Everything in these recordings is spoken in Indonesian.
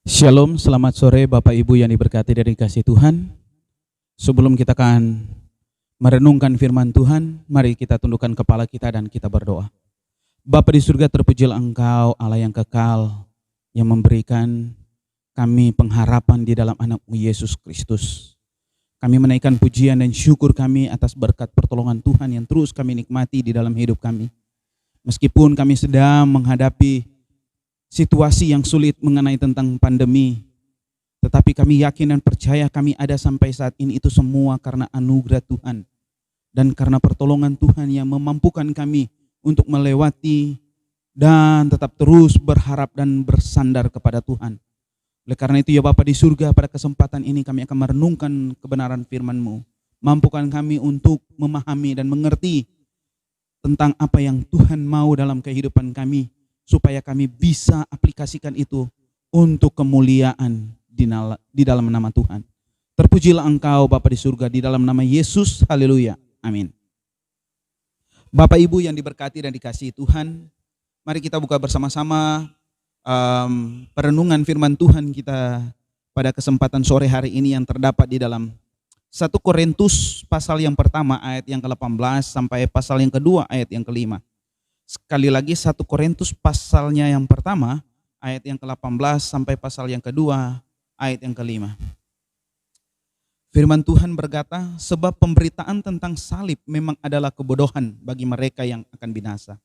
Shalom, selamat sore Bapak Ibu yang diberkati dari kasih Tuhan. Sebelum kita akan merenungkan firman Tuhan, mari kita tundukkan kepala kita dan kita berdoa. Bapa di surga, terpujilah Engkau, Allah yang kekal, yang memberikan kami pengharapan di dalam anak-Mu Yesus Kristus. Kami menaikkan pujian dan syukur kami atas berkat pertolongan Tuhan yang terus kami nikmati di dalam hidup kami. Meskipun kami sedang menghadapi situasi yang sulit mengenai tentang pandemi, tetapi kami yakin dan percaya kami ada sampai saat ini itu semua karena anugerah Tuhan dan karena pertolongan Tuhan yang memampukan kami untuk melewati dan tetap terus berharap dan bersandar kepada Tuhan. Oleh karena itu ya Bapa di surga, pada kesempatan ini kami akan merenungkan kebenaran firman-Mu. Mampukan kami untuk memahami dan mengerti tentang apa yang Tuhan mau dalam kehidupan kami, supaya kami bisa aplikasikan itu untuk kemuliaan di dalam nama Tuhan. Terpujilah Engkau Bapa di surga, di dalam nama Yesus, haleluya, amin. Bapak Ibu yang diberkati dan dikasihi Tuhan, mari kita buka bersama-sama perenungan firman Tuhan kita pada kesempatan sore hari ini yang terdapat di dalam 1 Korintus pasal yang pertama ayat yang ke-18 sampai pasal yang kedua ayat yang ke-5. Sekali lagi 1 Korintus pasalnya yang pertama ayat yang ke-18 sampai pasal yang kedua ayat yang ke-5. Firman Tuhan berkata, sebab pemberitaan tentang salib memang adalah kebodohan bagi mereka yang akan binasa.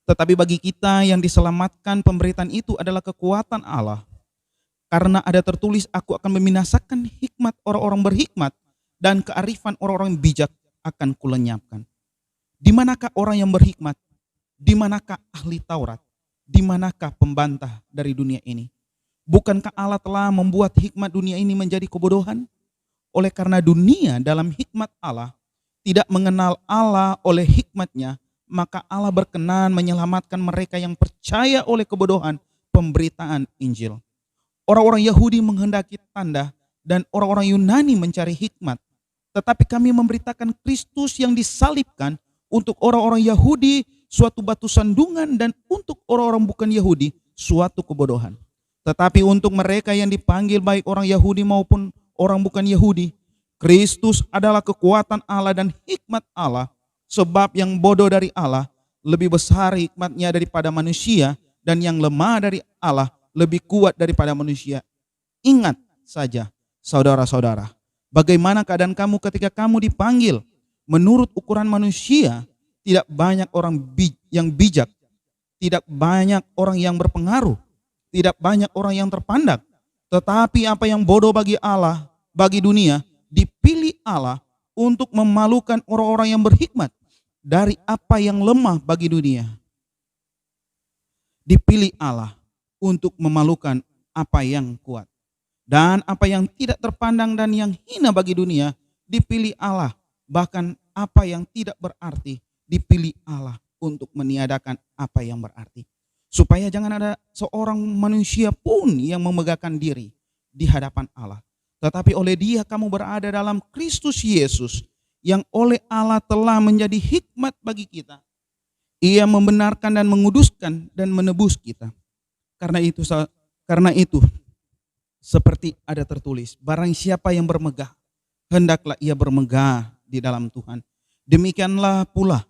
Tetapi bagi kita yang diselamatkan, pemberitaan itu adalah kekuatan Allah. Karena ada tertulis, aku akan membinasakan hikmat orang-orang berhikmat dan kearifan orang-orang bijak akan kulenyapkan. Di manakah orang yang berhikmat? Di manakah ahli Taurat? Di manakah pembantah dari dunia ini? Bukankah Allah telah membuat hikmat dunia ini menjadi kebodohan? Oleh karena dunia dalam hikmat Allah tidak mengenal Allah oleh hikmatnya, maka Allah berkenan menyelamatkan mereka yang percaya oleh kebodohan pemberitaan Injil. Orang-orang Yahudi menghendaki tanda dan orang-orang Yunani mencari hikmat. Tetapi kami memberitakan Kristus yang disalibkan, untuk orang-orang Yahudi suatu batu sandungan dan untuk orang-orang bukan Yahudi suatu kebodohan. Tetapi untuk mereka yang dipanggil baik orang Yahudi maupun orang bukan Yahudi, Kristus adalah kekuatan Allah dan hikmat Allah. Sebab yang bodoh dari Allah lebih besar hikmatnya daripada manusia, dan yang lemah dari Allah lebih kuat daripada manusia. Ingat saja saudara-saudara, bagaimana keadaan kamu ketika kamu dipanggil. Menurut ukuran manusia, tidak banyak orang yang bijak, tidak banyak orang yang berpengaruh, tidak banyak orang yang terpandang. Tetapi apa yang bodoh bagi Allah, bagi dunia, dipilih Allah untuk memalukan orang-orang yang berhikmat. Dari apa yang lemah bagi dunia, dipilih Allah untuk memalukan apa yang kuat. Dan apa yang tidak terpandang dan yang hina bagi dunia, dipilih Allah. Bahkan apa yang tidak berarti, dipilih Allah untuk meniadakan apa yang berarti. Supaya jangan ada seorang manusia pun yang memegahkan diri di hadapan Allah. Tetapi oleh Dia kamu berada dalam Kristus Yesus, yang oleh Allah telah menjadi hikmat bagi kita. Ia membenarkan dan menguduskan dan menebus kita. Karena itu seperti ada tertulis, barang siapa yang bermegah, hendaklah ia bermegah di dalam Tuhan. Demikianlah pula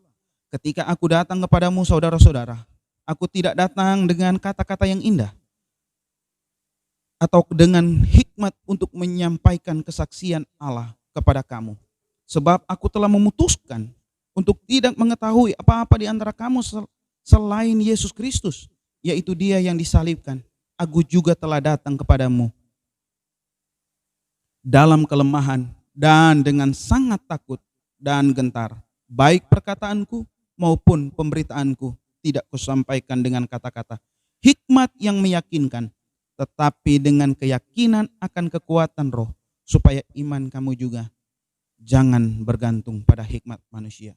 ketika aku datang kepadamu saudara-saudara, aku tidak datang dengan kata-kata yang indah atau dengan hikmat untuk menyampaikan kesaksian Allah kepada kamu. Sebab aku telah memutuskan untuk tidak mengetahui apa-apa di antara kamu selain Yesus Kristus, yaitu Dia yang disalibkan. Aku juga telah datang kepadamu dalam kelemahan dan dengan sangat takut dan gentar. Baik perkataanku maupun pemberitaanku tidak kusampaikan dengan kata-kata hikmat yang meyakinkan, tetapi dengan keyakinan akan kekuatan roh, supaya iman kamu juga jangan bergantung pada hikmat manusia.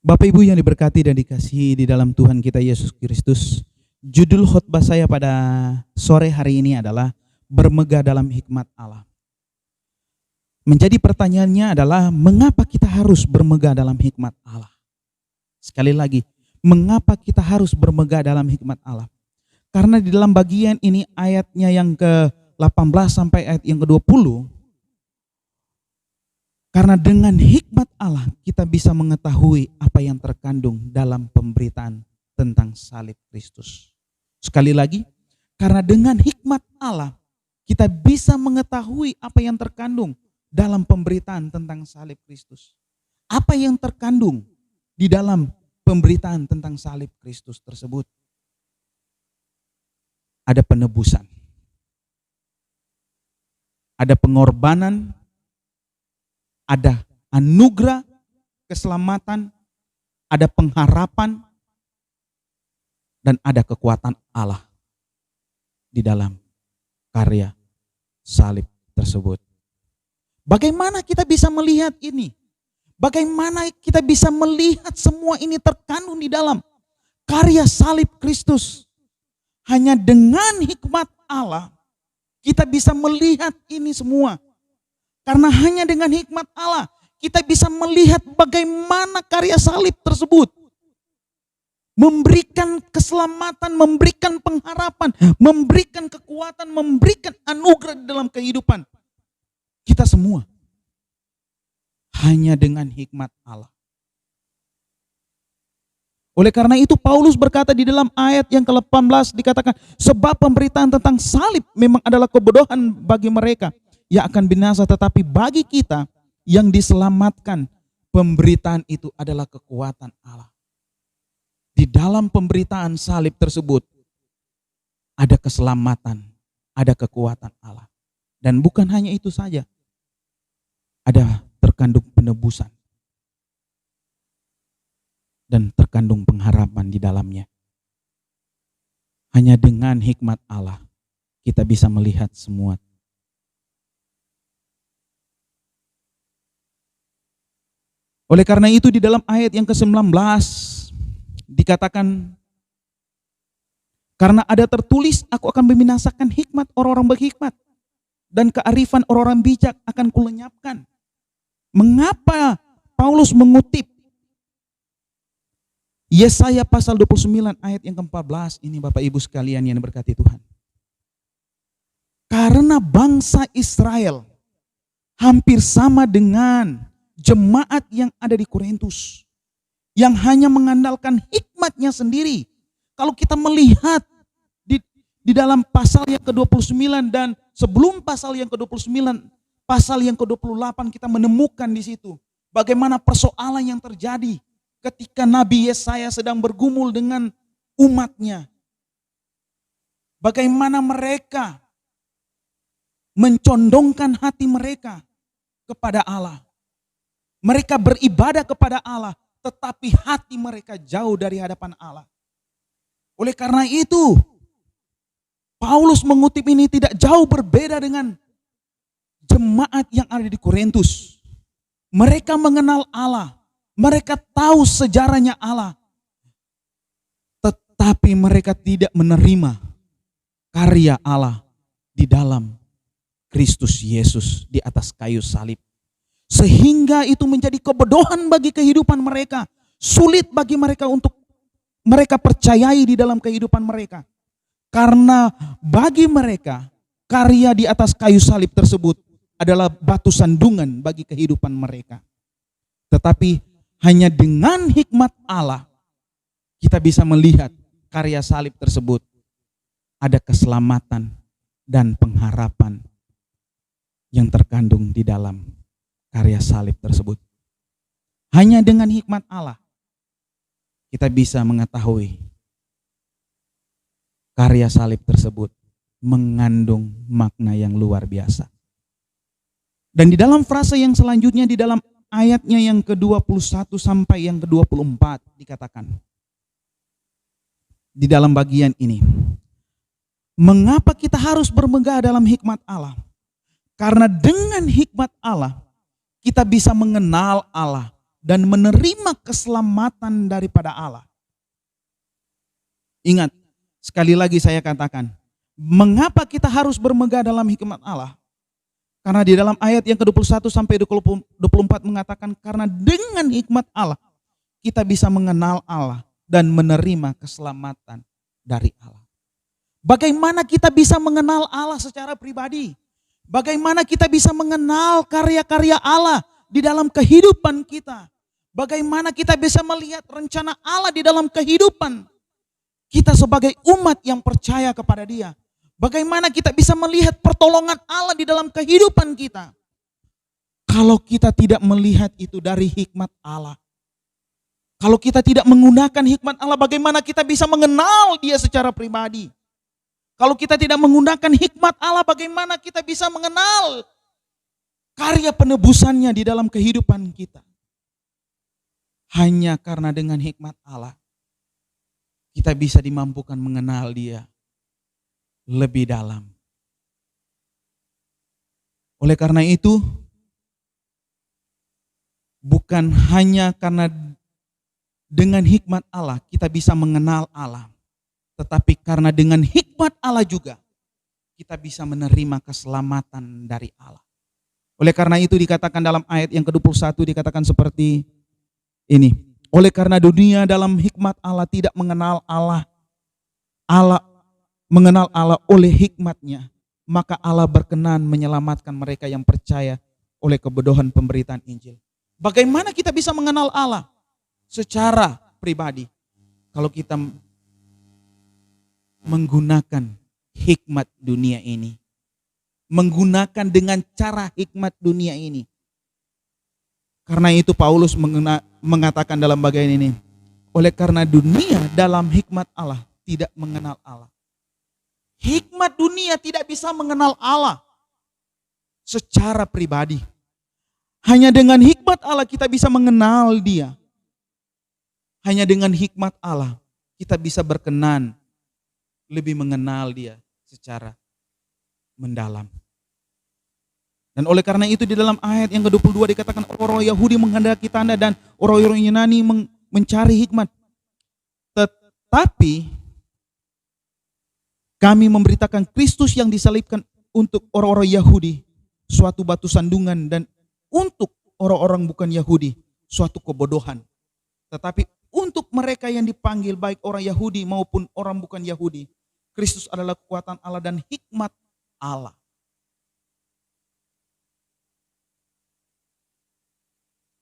Bapak Ibu yang diberkati dan dikasihi di dalam Tuhan kita Yesus Kristus, judul khotbah saya pada sore hari ini adalah bermegah dalam hikmat Allah. Menjadi pertanyaannya adalah, mengapa kita harus bermegah dalam hikmat Allah? Sekali lagi, mengapa kita harus bermegah dalam hikmat Allah? Karena di dalam bagian ini ayatnya yang ke-18 sampai ayat yang ke-20, karena dengan hikmat Allah kita bisa mengetahui apa yang terkandung dalam pemberitaan tentang salib Kristus. Sekali lagi, karena dengan hikmat Allah kita bisa mengetahui apa yang terkandung dalam pemberitaan tentang salib Kristus. Apa yang terkandung di dalam pemberitaan tentang salib Kristus tersebut? Ada penebusan, ada pengorbanan, ada anugerah, keselamatan, ada pengharapan, dan ada kekuatan Allah di dalam karya salib tersebut. Bagaimana kita bisa melihat ini? Bagaimana kita bisa melihat semua ini terkandung di dalam karya salib Kristus? Hanya dengan hikmat Allah kita bisa melihat ini semua. Karena hanya dengan hikmat Allah kita bisa melihat bagaimana karya salib tersebut memberikan keselamatan, memberikan pengharapan, memberikan kekuatan, memberikan anugerah dalam kehidupan kita semua. Hanya dengan hikmat Allah. Oleh karena itu Paulus berkata di dalam ayat yang ke-18 dikatakan, sebab pemberitaan tentang salib memang adalah kebodohan bagi mereka yang akan binasa, tetapi bagi kita yang diselamatkan pemberitaan itu adalah kekuatan Allah. Di dalam pemberitaan salib tersebut ada keselamatan, ada kekuatan Allah. Dan bukan hanya itu saja, ada terkandung penebusan dan terkandung pengharapan di dalamnya. Hanya dengan hikmat Allah kita bisa melihat semua. Oleh karena itu di dalam ayat yang ke-19 dikatakan, karena ada tertulis, aku akan membinasakan hikmat orang-orang berhikmat dan kearifan orang-orang bijak akan kulenyapkan. Mengapa Paulus mengutip Yesaya pasal 29 ayat yang ke-14 ini, Bapak Ibu sekalian yang diberkati Tuhan. Karena bangsa Israel hampir sama dengan jemaat yang ada di Korintus, yang hanya mengandalkan hikmatnya sendiri. Kalau kita melihat di dalam pasal yang ke-29 dan sebelum pasal yang ke-29, pasal yang ke-28 kita menemukan di situ bagaimana persoalan yang terjadi ketika Nabi Yesaya sedang bergumul dengan umatnya. Bagaimana mereka mencondongkan hati mereka kepada Allah. Mereka beribadah kepada Allah, tetapi hati mereka jauh dari hadapan Allah. Oleh karena itu, Paulus mengutip ini tidak jauh berbeda dengan jemaat yang ada di Korintus. Mereka mengenal Allah. Mereka tahu sejarahnya Allah, tetapi mereka tidak menerima karya Allah di dalam Kristus Yesus di atas kayu salib. Sehingga itu menjadi kebodohan bagi kehidupan mereka. Sulit bagi mereka untuk mereka percayai di dalam kehidupan mereka. Karena bagi mereka karya di atas kayu salib tersebut adalah batu sandungan bagi kehidupan mereka. Tetapi hanya dengan hikmat Allah kita bisa melihat karya salib tersebut ada keselamatan dan pengharapan yang terkandung di dalam karya salib tersebut. Hanya dengan hikmat Allah kita bisa mengetahui karya salib tersebut mengandung makna yang luar biasa. Dan di dalam frase yang selanjutnya di dalam ayatnya yang ke-21 sampai yang ke-24 dikatakan di dalam bagian ini, mengapa kita harus bermegah dalam hikmat Allah? Karena dengan hikmat Allah kita bisa mengenal Allah dan menerima keselamatan daripada Allah. Ingat, sekali lagi saya katakan, mengapa kita harus bermegah dalam hikmat Allah? Karena di dalam ayat yang ke-21 sampai 24 mengatakan, karena dengan hikmat Allah kita bisa mengenal Allah dan menerima keselamatan dari Allah. Bagaimana kita bisa mengenal Allah secara pribadi? Bagaimana kita bisa mengenal karya-karya Allah di dalam kehidupan kita? Bagaimana kita bisa melihat rencana Allah di dalam kehidupan kita sebagai umat yang percaya kepada Dia? Bagaimana kita bisa melihat pertolongan Allah di dalam kehidupan kita? Kalau kita tidak melihat itu dari hikmat Allah, kalau kita tidak menggunakan hikmat Allah, bagaimana kita bisa mengenal Dia secara pribadi? Kalau kita tidak menggunakan hikmat Allah, bagaimana kita bisa mengenal karya penebusannya di dalam kehidupan kita? Hanya karena dengan hikmat Allah, kita bisa dimampukan mengenal Dia lebih dalam. Oleh karena itu, bukan hanya karena dengan hikmat Allah kita bisa mengenal Allah, tetapi karena dengan hikmat Allah juga kita bisa menerima keselamatan dari Allah. Oleh karena itu dikatakan dalam ayat yang ke-21 dikatakan seperti ini. Oleh karena dunia dalam hikmat Allah tidak mengenal Allah, Allah mengenal Allah oleh hikmatnya, maka Allah berkenan menyelamatkan mereka yang percaya oleh kebodohan pemberitaan Injil. Bagaimana kita bisa mengenal Allah? Secara pribadi. Kalau kita menggunakan hikmat dunia ini. Menggunakan dengan cara hikmat dunia ini. Karena itu Paulus mengatakan dalam bagian ini. Oleh karena dunia dalam hikmat Allah tidak mengenal Allah. Hikmat dunia tidak bisa mengenal Allah secara pribadi. Hanya dengan hikmat Allah kita bisa mengenal Dia. Hanya dengan hikmat Allah kita bisa berkenan lebih mengenal Dia secara mendalam. Dan oleh karena itu di dalam ayat yang ke-22 dikatakan orang Yahudi menghendaki tanda dan orang Yunani mencari hikmat. Tetapi kami memberitakan Kristus yang disalibkan untuk orang-orang Yahudi suatu batu sandungan dan untuk orang-orang bukan Yahudi suatu kebodohan. Tetapi untuk mereka yang dipanggil baik orang Yahudi maupun orang bukan Yahudi, Kristus adalah kekuatan Allah dan hikmat Allah.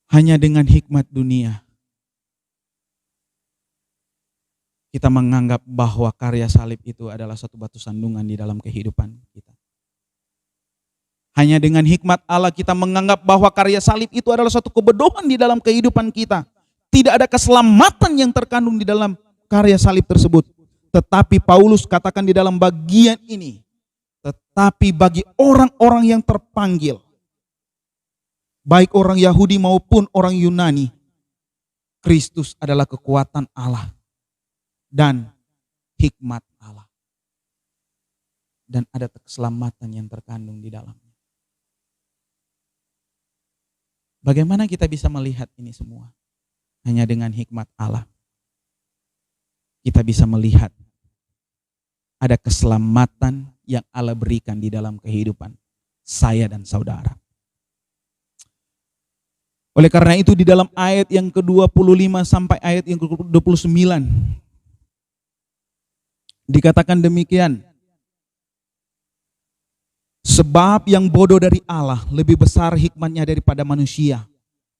Hanya dengan hikmat dunia kita menganggap bahwa karya salib itu adalah satu batu sandungan di dalam kehidupan kita. Hanya dengan hikmat Allah kita menganggap bahwa karya salib itu adalah satu kebodohan di dalam kehidupan kita. Tidak ada keselamatan yang terkandung di dalam karya salib tersebut. Tetapi Paulus katakan di dalam bagian ini, tetapi bagi orang-orang yang terpanggil, baik orang Yahudi maupun orang Yunani, Kristus adalah kekuatan Allah dan hikmat Allah. Dan ada keselamatan yang terkandung di dalamnya. Bagaimana kita bisa melihat ini semua? Hanya dengan hikmat Allah. Kita bisa melihat ada keselamatan yang Allah berikan di dalam kehidupan saya dan saudara. Oleh karena itu di dalam ayat yang ke-25 sampai ayat yang ke-29 dikatakan demikian. Sebab yang bodoh dari Allah lebih besar hikmatnya daripada manusia,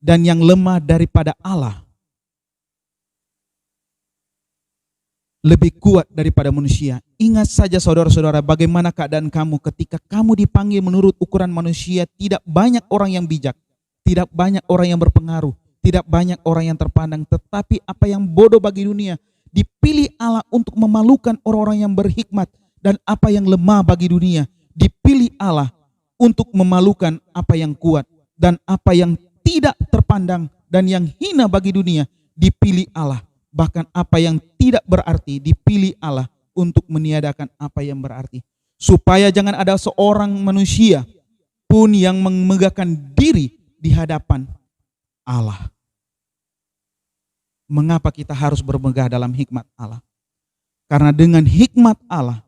dan yang lemah daripada Allah lebih kuat daripada manusia. Ingat saja saudara-saudara bagaimana keadaan kamu ketika kamu dipanggil menurut ukuran manusia. Tidak banyak orang yang bijak, tidak banyak orang yang berpengaruh, tidak banyak orang yang terpandang. Tetapi apa yang bodoh bagi dunia dipilih Allah untuk memalukan orang-orang yang berhikmat, dan apa yang lemah bagi dunia dipilih Allah untuk memalukan apa yang kuat, dan apa yang tidak terpandang dan yang hina bagi dunia dipilih Allah. Bahkan apa yang tidak berarti dipilih Allah untuk meniadakan apa yang berarti. Supaya jangan ada seorang manusia pun yang memegahkan diri di hadapan Allah. Mengapa kita harus bermegah dalam hikmat Allah? Karena dengan hikmat Allah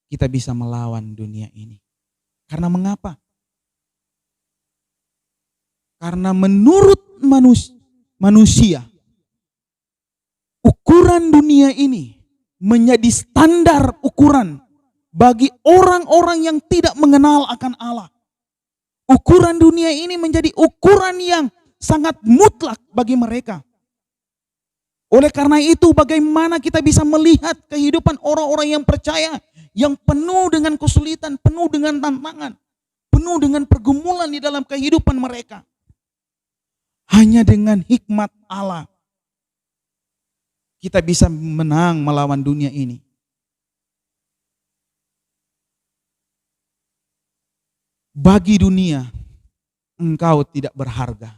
kita bisa melawan dunia ini. Karena mengapa? Karena menurut manusia ukuran dunia ini menjadi standar ukuran bagi orang-orang yang tidak mengenal akan Allah. Ukuran dunia ini menjadi ukuran yang sangat mutlak bagi mereka. Oleh karena itu, bagaimana kita bisa melihat kehidupan orang-orang yang percaya, yang penuh dengan kesulitan, penuh dengan tantangan, penuh dengan pergumulan di dalam kehidupan mereka. Hanya dengan hikmat Allah kita bisa menang melawan dunia ini. Bagi dunia, engkau tidak berharga.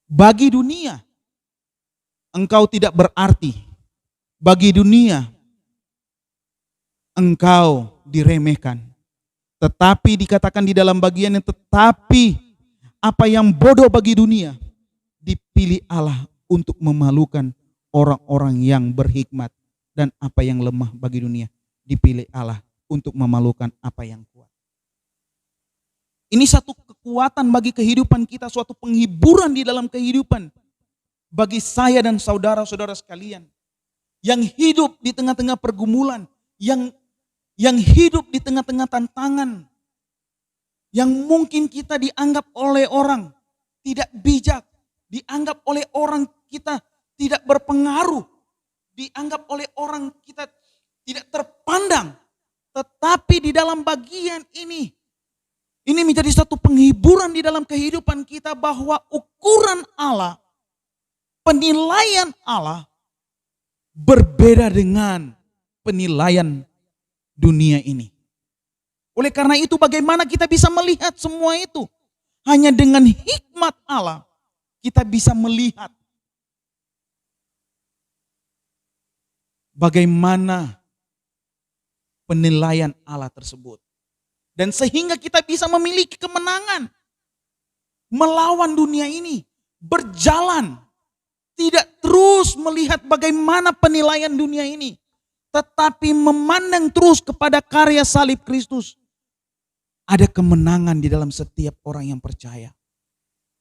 Bagi dunia, engkau tidak berarti. Bagi dunia, engkau diremehkan. Tetapi dikatakan di dalam bagian yang tetapi apa yang bodoh bagi dunia dipilih Allah untuk memalukan orang-orang yang berhikmat, dan apa yang lemah bagi dunia dipilih Allah untuk memalukan apa yang kuat. Ini satu kekuatan bagi kehidupan kita, suatu penghiburan di dalam kehidupan bagi saya dan saudara-saudara sekalian yang hidup di tengah-tengah pergumulan, yang hidup di tengah-tengah tantangan, yang mungkin kita dianggap oleh orang tidak bijak, dianggap oleh orang kita tidak berpengaruh, dianggap oleh orang kita tidak terpandang. Tetapi di dalam bagian ini menjadi satu penghiburan di dalam kehidupan kita bahwa ukuran Allah, penilaian Allah berbeda dengan penilaian dunia ini. Oleh karena itu, bagaimana kita bisa melihat semua itu? Hanya dengan hikmat Allah kita bisa melihat bagaimana penilaian Allah tersebut. Dan sehingga kita bisa memiliki kemenangan melawan dunia ini, berjalan, tidak terus melihat bagaimana penilaian dunia ini, tetapi memandang terus kepada karya salib Kristus. Ada kemenangan di dalam setiap orang yang percaya,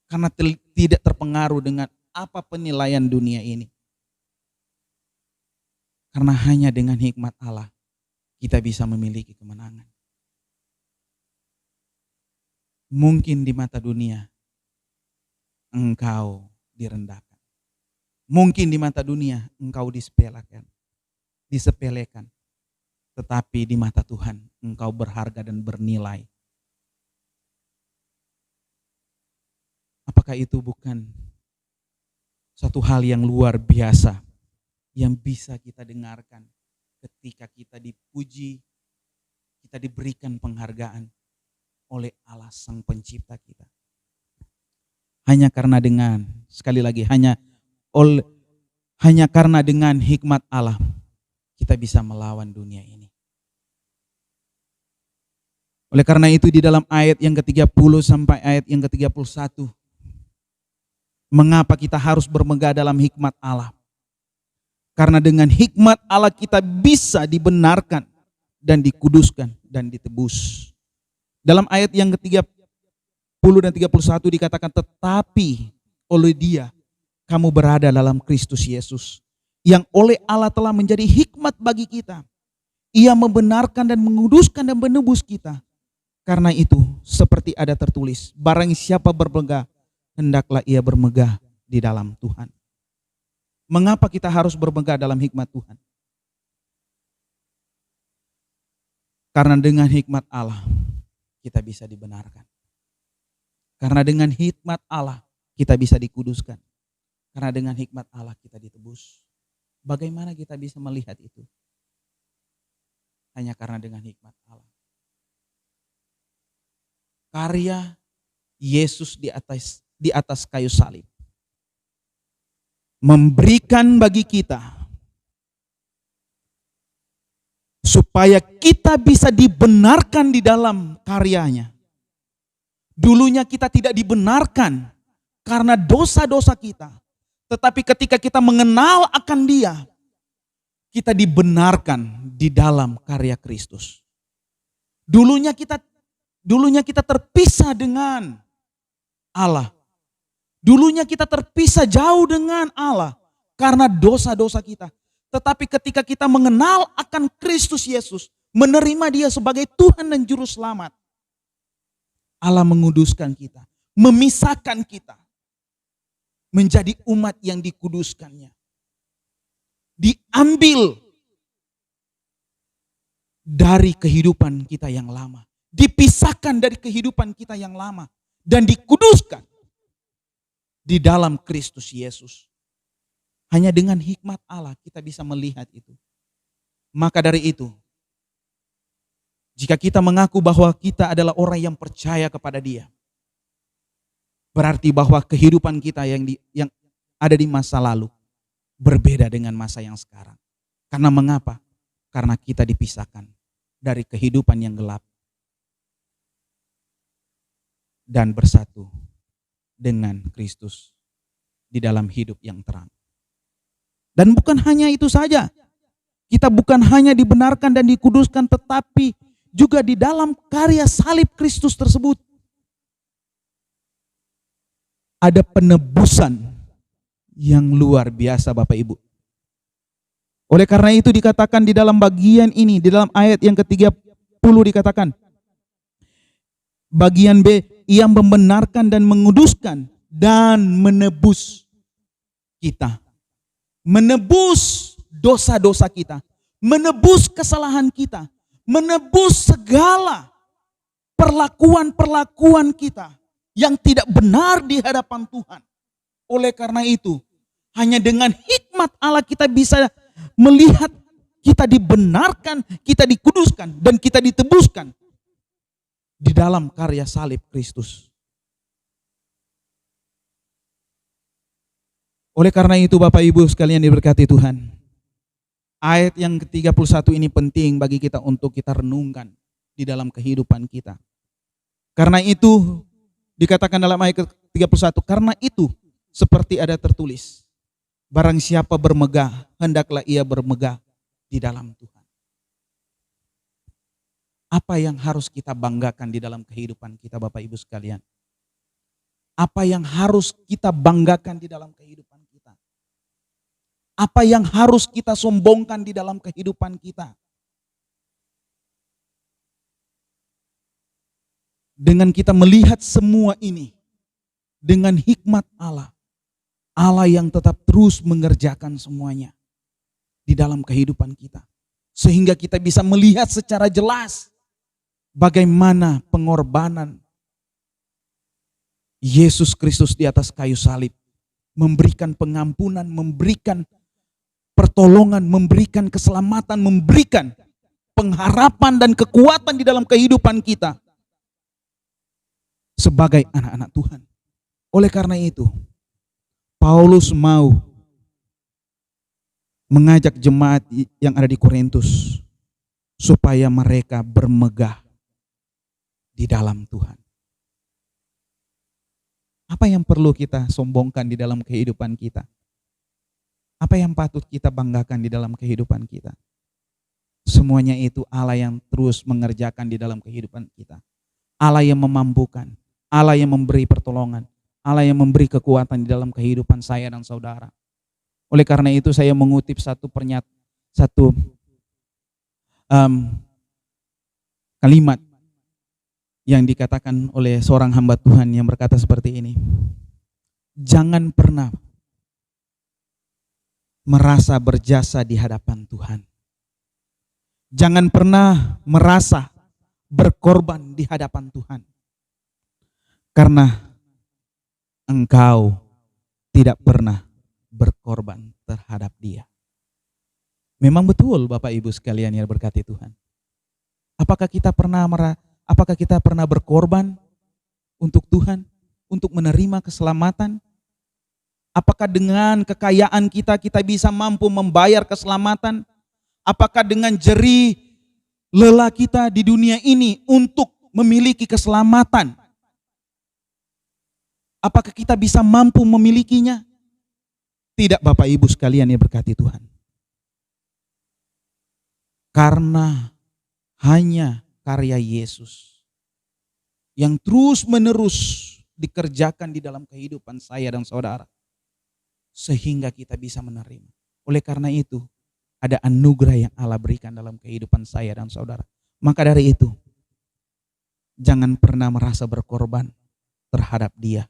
karena tidak terpengaruh dengan apa penilaian dunia ini. Karena hanya dengan hikmat Allah kita bisa memiliki kemenangan. Mungkin di mata dunia engkau direndahkan. Mungkin di mata dunia engkau disepelekan. Tetapi di mata Tuhan engkau berharga dan bernilai. Apakah itu bukan suatu hal yang luar biasa yang bisa kita dengarkan ketika kita dipuji, kita diberikan penghargaan oleh Allah Sang Pencipta kita. Hanya karena dengan, sekali lagi, hanya karena dengan hikmat Allah kita bisa melawan dunia ini. Oleh karena itu di dalam ayat yang ke-30 sampai ayat yang ke-31, mengapa kita harus bermegah dalam hikmat Allah? Karena dengan hikmat Allah kita bisa dibenarkan dan dikuduskan dan ditebus. Dalam ayat yang ke-30 dan 31 dikatakan, tetapi oleh Dia kamu berada dalam Kristus Yesus, yang oleh Allah telah menjadi hikmat bagi kita. Ia membenarkan dan menguduskan dan menebus kita. Karena itu seperti ada tertulis, barang siapa bermegah, hendaklah ia bermegah di dalam Tuhan. Mengapa kita harus bermegah dalam hikmat Tuhan? Karena dengan hikmat Allah kita bisa dibenarkan. Karena dengan hikmat Allah kita bisa dikuduskan. Karena dengan hikmat Allah kita ditebus. Bagaimana kita bisa melihat itu? Hanya karena dengan hikmat Allah. Karya Yesus di atas kayu salib memberikan bagi kita supaya kita bisa dibenarkan di dalam karyanya. Dulunya kita tidak dibenarkan karena dosa-dosa kita. Tetapi ketika kita mengenal akan Dia, kita dibenarkan di dalam karya Kristus. Dulunya kita terpisah dengan Allah. Dulunya kita terpisah jauh dengan Allah karena dosa-dosa kita. Tetapi ketika kita mengenal akan Kristus Yesus, menerima Dia sebagai Tuhan dan Juru Selamat, Allah menguduskan kita, memisahkan kita menjadi umat yang dikuduskannya. Diambil dari kehidupan kita yang lama, dipisahkan dari kehidupan kita yang lama, dan dikuduskan di dalam Kristus Yesus. Hanya dengan hikmat Allah kita bisa melihat itu. Maka dari itu, jika kita mengaku bahwa kita adalah orang yang percaya kepada Dia, berarti bahwa kehidupan kita yang ada di masa lalu berbeda dengan masa yang sekarang. Karena mengapa? Karena kita dipisahkan dari kehidupan yang gelap dan bersatu dengan Kristus di dalam hidup yang terang. Dan bukan hanya itu saja, kita bukan hanya dibenarkan dan dikuduskan, tetapi juga di dalam karya salib Kristus tersebut ada penebusan yang luar biasa, Bapak Ibu. Oleh karena itu dikatakan di dalam bagian ini, di dalam ayat yang ke-30 dikatakan, bagian B, Ia membenarkan dan menguduskan dan menebus kita. Menebus dosa-dosa kita, menebus kesalahan kita, menebus segala perlakuan-perlakuan kita yang tidak benar di hadapan Tuhan. Oleh karena itu, hanya dengan hikmat Allah kita bisa melihat kita dibenarkan, kita dikuduskan, dan kita ditebuskan di dalam karya salib Kristus. Oleh karena itu Bapak Ibu sekalian diberkati Tuhan, ayat yang ke-31 ini penting bagi kita untuk kita renungkan di dalam kehidupan kita. Karena itu dikatakan dalam ayat ke-31, karena itu seperti ada tertulis, barang siapa bermegah, hendaklah ia bermegah di dalam Tuhan. Apa yang harus kita banggakan di dalam kehidupan kita Bapak Ibu sekalian? Apa yang harus kita banggakan di dalam kehidupan kita? Apa yang harus kita sombongkan di dalam kehidupan kita? Dengan kita melihat semua ini, dengan hikmat Allah, Allah yang tetap terus mengerjakan semuanya di dalam kehidupan kita. Sehingga kita bisa melihat secara jelas bagaimana pengorbanan Yesus Kristus di atas kayu salib, memberikan pengampunan, memberikan pertolongan, memberikan keselamatan, memberikan pengharapan dan kekuatan di dalam kehidupan kita sebagai anak-anak Tuhan. Oleh karena itu, Paulus mau mengajak jemaat yang ada di Korintus supaya mereka bermegah di dalam Tuhan. Apa yang perlu kita sombongkan di dalam kehidupan kita? Apa yang patut kita banggakan di dalam kehidupan kita? Semuanya itu Allah yang terus mengerjakan di dalam kehidupan kita. Allah yang memampukan, Allah yang memberi pertolongan, Allah yang memberi kekuatan di dalam kehidupan saya dan saudara. Oleh karena itu saya mengutip satu kalimat yang dikatakan oleh seorang hamba Tuhan yang berkata seperti ini. Jangan pernah merasa berjasa di hadapan Tuhan. Jangan pernah merasa berkorban di hadapan Tuhan. Karena engkau tidak pernah berkorban terhadap Dia. Memang betul Bapak Ibu sekalian yang berkati Tuhan. Apakah kita pernah berkorban untuk Tuhan, untuk menerima keselamatan? Apakah dengan kekayaan kita bisa mampu membayar keselamatan? Apakah dengan jerih lelah kita di dunia ini untuk memiliki keselamatan? Apakah kita bisa mampu memilikinya? Tidak Bapak Ibu sekalian yang berkati Tuhan. Karena hanya karya Yesus yang terus menerus dikerjakan di dalam kehidupan saya dan saudara, sehingga kita bisa menerima. Oleh karena itu, ada anugerah yang Allah berikan dalam kehidupan saya dan saudara. Maka dari itu, jangan pernah merasa berkorban terhadap Dia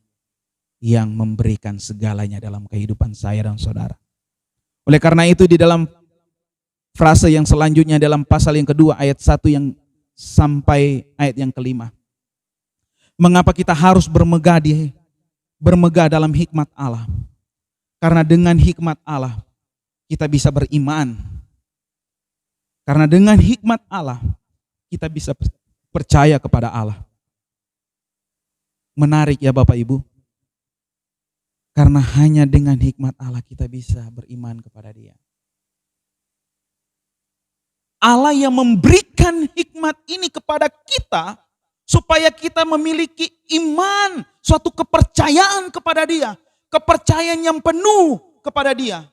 yang memberikan segalanya dalam kehidupan saya dan saudara. Oleh karena itu di dalam frase yang selanjutnya dalam pasal yang kedua ayat 1 yang sampai ayat yang kelima. Mengapa kita harus bermegah dalam hikmat Allah? Karena dengan hikmat Allah kita bisa beriman. Karena dengan hikmat Allah kita bisa percaya kepada Allah. Menarik ya Bapak Ibu. Karena hanya dengan hikmat Allah kita bisa beriman kepada Dia. Allah yang memberikan hikmat ini kepada kita supaya kita memiliki iman, suatu kepercayaan kepada Dia, kepercayaan yang penuh kepada Dia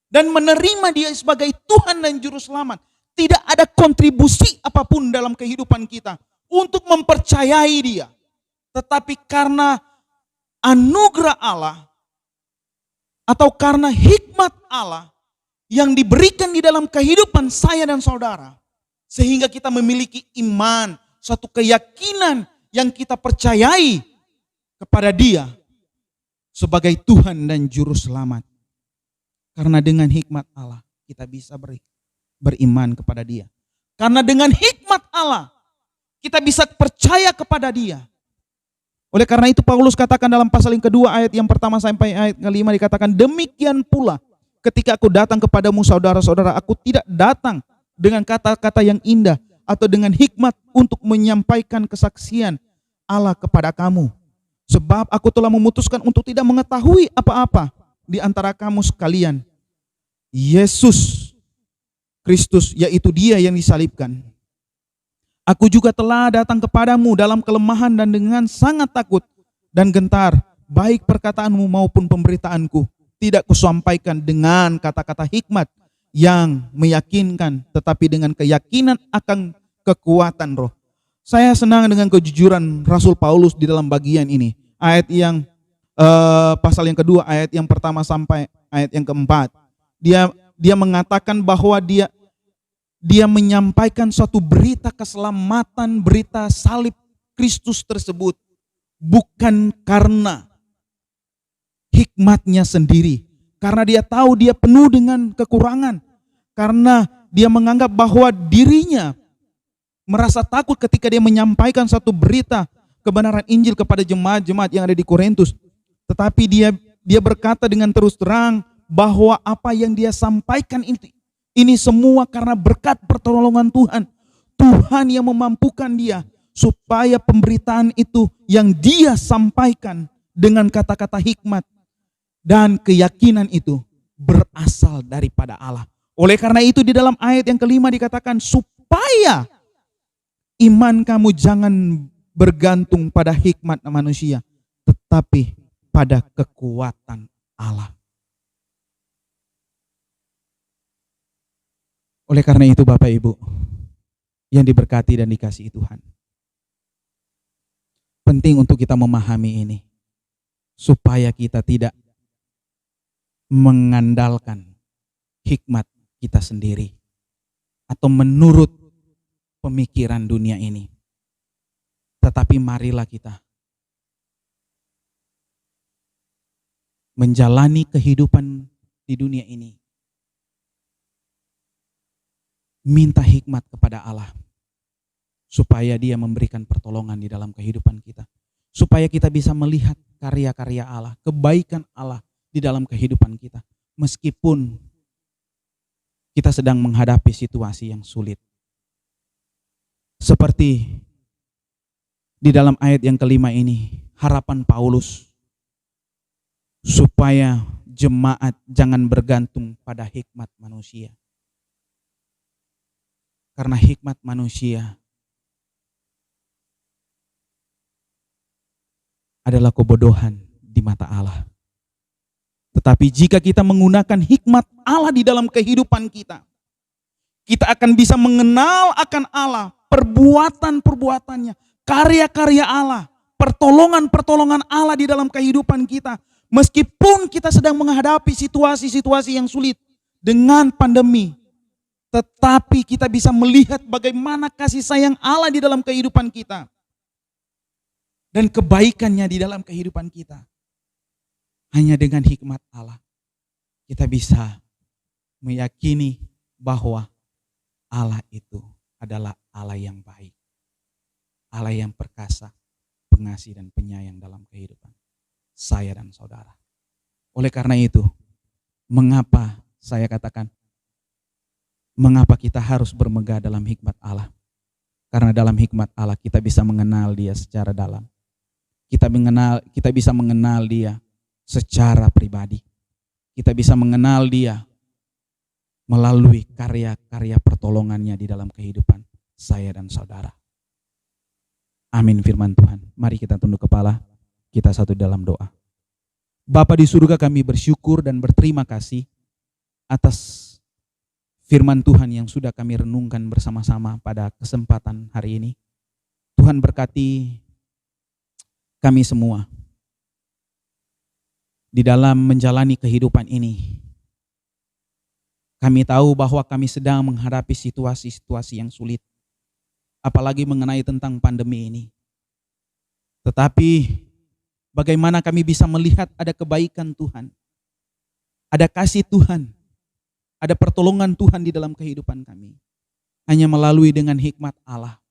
dan menerima Dia sebagai Tuhan dan Juru Selamat. Tidak ada kontribusi apapun dalam kehidupan kita untuk mempercayai Dia. Tetapi karena anugerah Allah atau karena hikmat Allah yang diberikan di dalam kehidupan saya dan saudara, sehingga kita memiliki iman, suatu keyakinan yang kita percayai kepada Dia sebagai Tuhan dan Juru Selamat. Karena dengan hikmat Allah kita bisa beriman kepada Dia. Karena dengan hikmat Allah kita bisa percaya kepada Dia. Oleh karena itu Paulus katakan dalam pasal yang kedua ayat yang pertama sampai ayat kelima dikatakan, demikian pula ketika aku datang kepadamu saudara-saudara, aku tidak datang dengan kata-kata yang indah atau dengan hikmat untuk menyampaikan kesaksian Allah kepada kamu. Sebab aku telah memutuskan untuk tidak mengetahui apa-apa di antara kamu sekalian. Yesus Kristus, yaitu Dia yang disalibkan. Aku juga telah datang kepadamu dalam kelemahan dan dengan sangat takut dan gentar, baik perkataanmu maupun pemberitaanku. Tidak kusampaikan dengan kata-kata hikmat yang meyakinkan, tetapi dengan keyakinan akan kekuatan roh. Saya senang dengan kejujuran Rasul Paulus di dalam bagian ini. Ayat yang pasal yang kedua, ayat yang pertama sampai ayat yang keempat. Dia mengatakan bahwa dia menyampaikan suatu berita keselamatan, berita salib Kristus tersebut bukan karena hikmatnya sendiri, karena dia tahu dia penuh dengan kekurangan, karena dia menganggap bahwa dirinya merasa takut ketika dia menyampaikan satu berita kebenaran Injil kepada jemaat-jemaat yang ada di Korintus. Tetapi dia berkata dengan terus terang bahwa apa yang dia sampaikan ini semua karena berkat pertolongan Tuhan. Tuhan yang memampukan dia supaya pemberitaan itu yang dia sampaikan dengan kata-kata hikmat dan keyakinan itu berasal daripada Allah. Oleh karena itu di dalam ayat yang kelima dikatakan supaya iman kamu jangan bergantung pada hikmat manusia, tetapi pada kekuatan Allah. Oleh karena itu Bapak Ibu yang diberkati dan dikasihi Tuhan, penting untuk kita memahami ini supaya kita tidak mengandalkan hikmat kita sendiri atau menurut pemikiran dunia ini. Tetapi marilah kita menjalani kehidupan di dunia ini, minta hikmat kepada Allah supaya Dia memberikan pertolongan di dalam kehidupan kita, supaya kita bisa melihat karya-karya Allah, kebaikan Allah di dalam kehidupan kita, meskipun kita sedang menghadapi situasi yang sulit. Seperti di dalam ayat yang kelima ini, harapan Paulus supaya jemaat jangan bergantung pada hikmat manusia. Karena hikmat manusia adalah kebodohan di mata Allah. Tetapi jika kita menggunakan hikmat Allah di dalam kehidupan kita, kita akan bisa mengenal akan Allah, perbuatan-perbuatannya, karya-karya Allah, pertolongan-pertolongan Allah di dalam kehidupan kita. Meskipun kita sedang menghadapi situasi-situasi yang sulit dengan pandemi, tetapi kita bisa melihat bagaimana kasih sayang Allah di dalam kehidupan kita dan kebaikannya di dalam kehidupan kita. Hanya dengan hikmat Allah kita bisa meyakini bahwa Allah itu adalah Allah yang baik, Allah yang perkasa, pengasih dan penyayang dalam kehidupan saya dan saudara. Oleh karena itu, mengapa saya katakan, mengapa kita harus bermegah dalam hikmat Allah? Karena dalam hikmat Allah kita bisa mengenal Dia secara dalam. Kita bisa mengenal Dia secara pribadi. Kita bisa mengenal Dia melalui karya-karya pertolongannya di dalam kehidupan saya dan saudara. Amin firman Tuhan. Mari kita tunduk kepala, kita satu dalam doa. Bapa di surga, kami bersyukur dan berterima kasih atas firman Tuhan yang sudah kami renungkan bersama-sama pada kesempatan hari ini. Tuhan berkati kami semua di dalam menjalani kehidupan ini. Kami tahu bahwa kami sedang menghadapi situasi-situasi yang sulit, apalagi mengenai tentang pandemi ini. Tetapi bagaimana kami bisa melihat ada kebaikan Tuhan, ada kasih Tuhan, ada pertolongan Tuhan di dalam kehidupan kami. Hanya melalui dengan hikmat Allah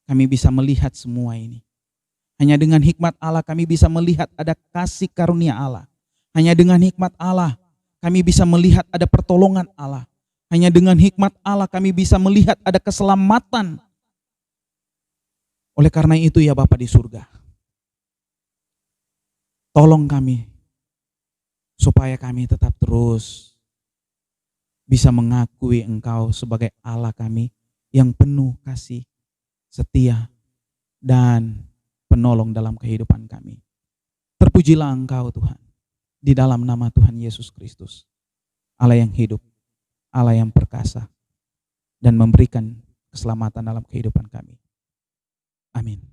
kami bisa melihat semua ini. Hanya dengan hikmat Allah kami bisa melihat ada kasih karunia Allah. Hanya dengan hikmat Allah kami bisa melihat ada pertolongan Allah. Hanya dengan hikmat Allah kami bisa melihat ada keselamatan. Oleh karena itu ya Bapa di surga, tolong kami supaya kami tetap terus bisa mengakui Engkau sebagai Allah kami yang penuh kasih, setia, dan penolong dalam kehidupan kami. Terpujilah Engkau Tuhan, di dalam nama Tuhan Yesus Kristus, Allah yang hidup, Allah yang perkasa, dan memberikan keselamatan dalam kehidupan kami. Amin.